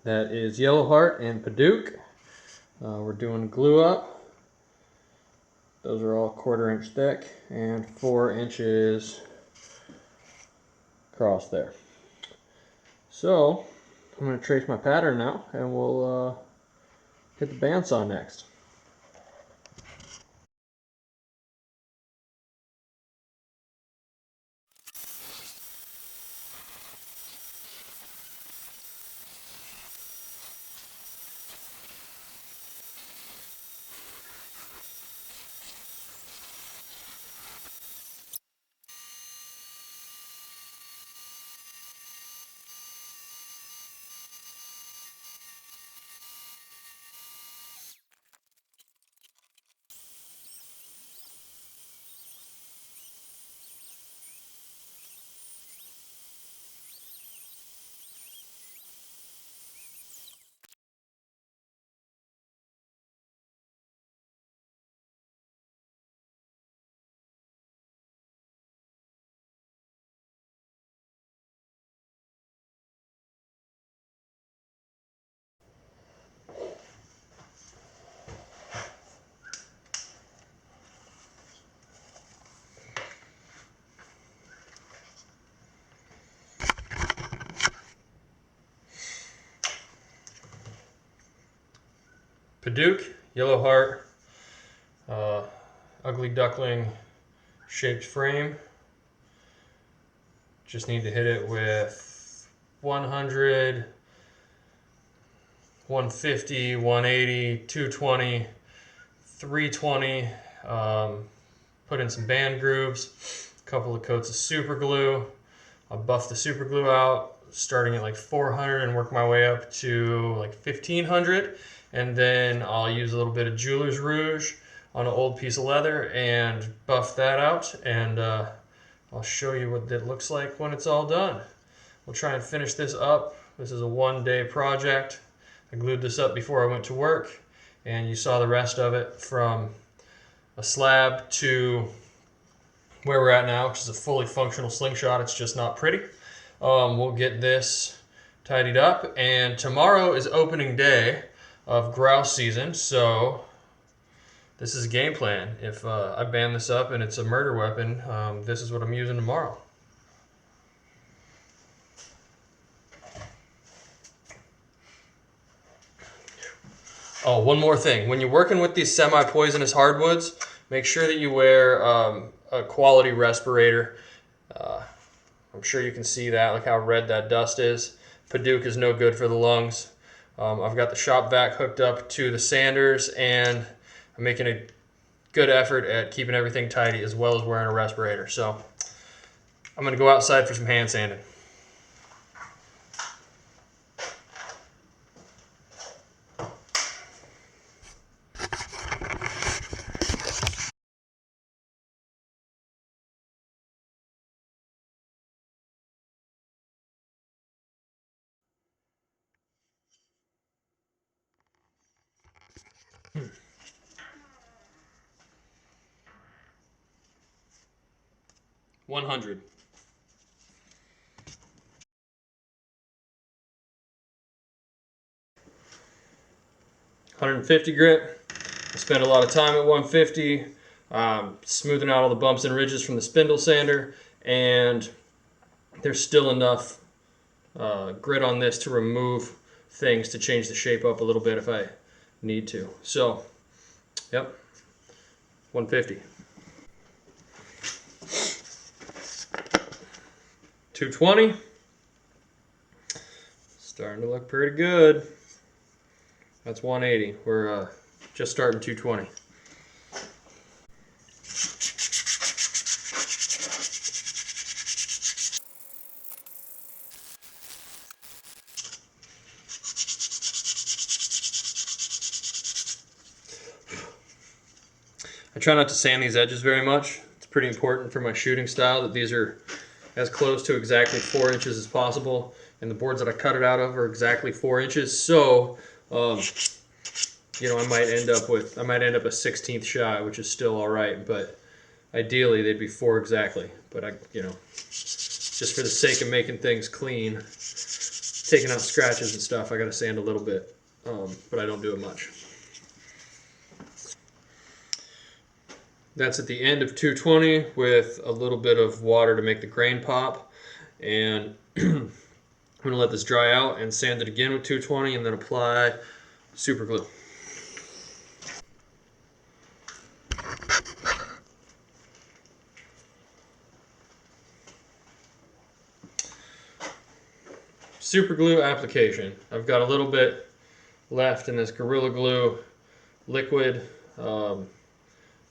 That is Yellow Heart and Padauk. We're doing glue up. Those are all 1/4 inch thick and 4 inches across there. So I'm going to trace my pattern now, and we'll hit the bandsaw next. Padauk, Yellow Heart, ugly duckling shaped frame. Just need to hit it with 100, 150, 180, 220, 320. Put in some band grooves, a couple of coats of super glue. I'll buff the super glue out, starting at like 400 and work my way up to like 1500. And then I'll use a little bit of Jeweler's Rouge on an old piece of leather and buff that out. And I'll show you what it looks like when it's all done. We'll try and finish this up. This is a 1-day project. I glued this up before I went to work, and you saw the rest of it from a slab to where we're at now, which is a fully functional slingshot. It's just not pretty. We'll get this tidied up, and tomorrow is opening day of grouse season, so this is a game plan. If I band this up and it's a murder weapon, this is what I'm using tomorrow. Oh, one more thing. When you're working with these semi-poisonous hardwoods, make sure that you wear a quality respirator. I'm sure you can see that, like how red that dust is. Padauk is no good for the lungs. I've got the shop vac hooked up to the sanders, and I'm making a good effort at keeping everything tidy as well as wearing a respirator. So I'm going to go outside for some hand sanding. Hmm. 100. 150 grit. I spent a lot of time at 150, smoothing out all the bumps and ridges from the spindle sander, and there's still enough grit on this to remove things to change the shape up a little bit if I need to. So, yep, 150. 220. Starting to look pretty good. That's 180. We're just starting 220. I try not to sand these edges very much. It's pretty important for my shooting style that these are as close to exactly 4 inches as possible, and the boards that I cut it out of are exactly 4 inches. So, you know, I might end up a 1/16 shy, which is still all right, but ideally they'd be 4 exactly. But I, you know, just for the sake of making things clean, taking out scratches and stuff. I got to sand a little bit, but I don't do it much. That's at the end of 220 with a little bit of water to make the grain pop. And I'm going to let this dry out and sand it again with 220 and then apply super glue. Super glue application. I've got a little bit left in this Gorilla Glue liquid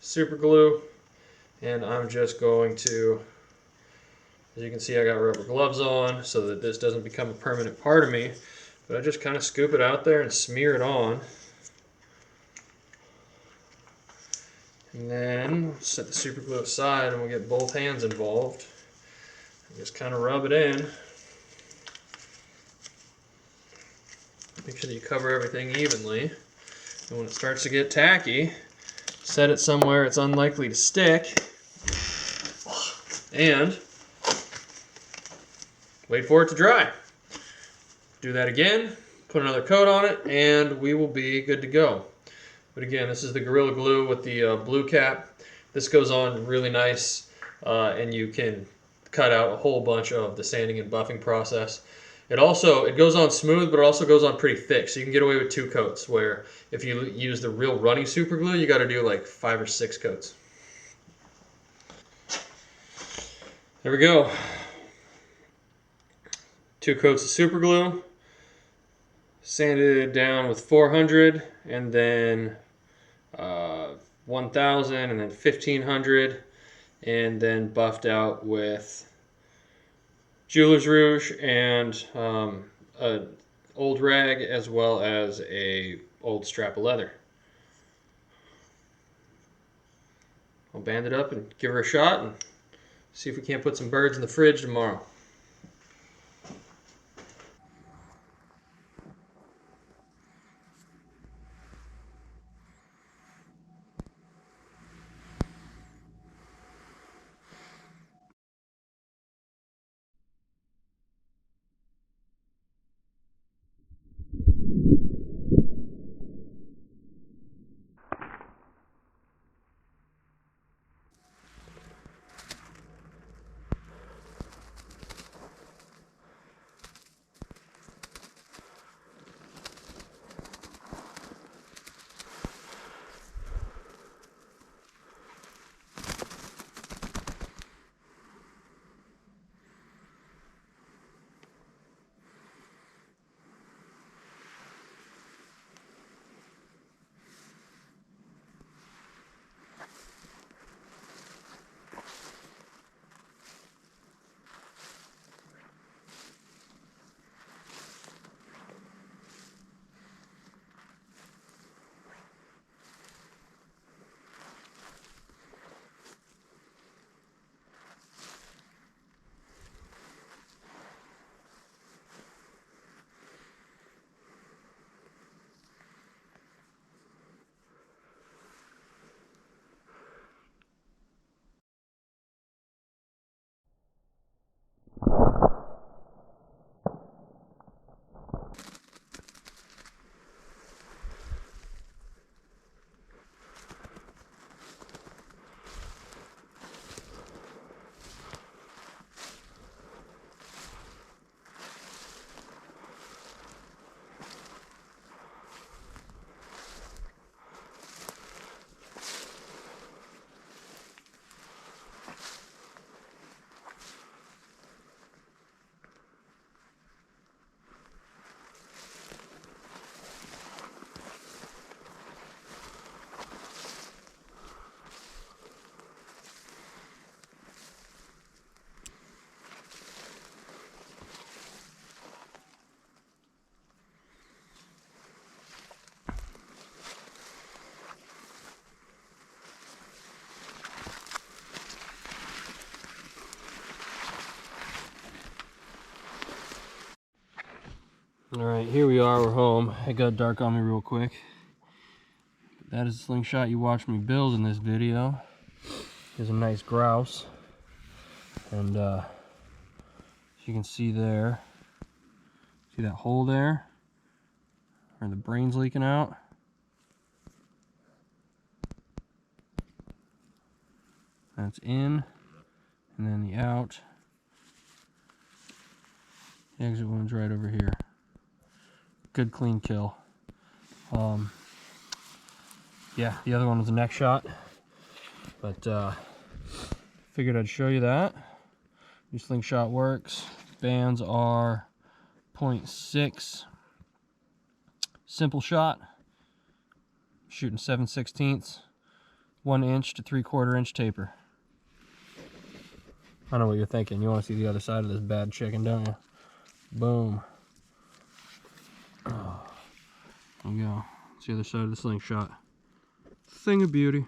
super glue, and I'm just going to, as you can see, I got rubber gloves on so that this doesn't become a permanent part of me, but I just kind of scoop it out there and smear it on. And then set the super glue aside and we'll get both hands involved. And just kind of rub it in. Make sure that you cover everything evenly. And when it starts to get tacky, set it somewhere it's unlikely to stick. And wait for it to dry. Do that again, put another coat on it, and we will be good to go. But again, this is the Gorilla Glue with the blue cap. This goes on really nice, and you can cut out a whole bunch of the sanding and buffing process. It goes on smooth, but it also goes on pretty thick, so you can get away with 2 coats, where if you use the real runny super glue, you got to do like 5 or 6 coats. There we go. 2 coats of super glue, sanded it down with 400, and then 1000, and then 1500, and then buffed out with Jeweler's Rouge and an old rag, as well as a old strap of leather. I'll band it up and give her a shot and see if we can't put some birds in the fridge tomorrow. All right, here we are, we're home. It got dark on me real quick. That is the slingshot you watched me build in this video. Here's a nice grouse. And as you can see there, See that hole there? Where the brain's leaking out? That's in, and then the out. The exit wound's right over here. Good clean kill. Yeah, the other one was a neck shot, but figured I'd show you that. Your slingshot works. Bands are 0.6. Simple shot. Shooting 7/16, 1 inch to 3/4 inch taper. I know what you're thinking. You want to see the other side of this bad chicken, don't you? Boom. Oh, there you go. It's the other side of the slingshot. Thing of beauty.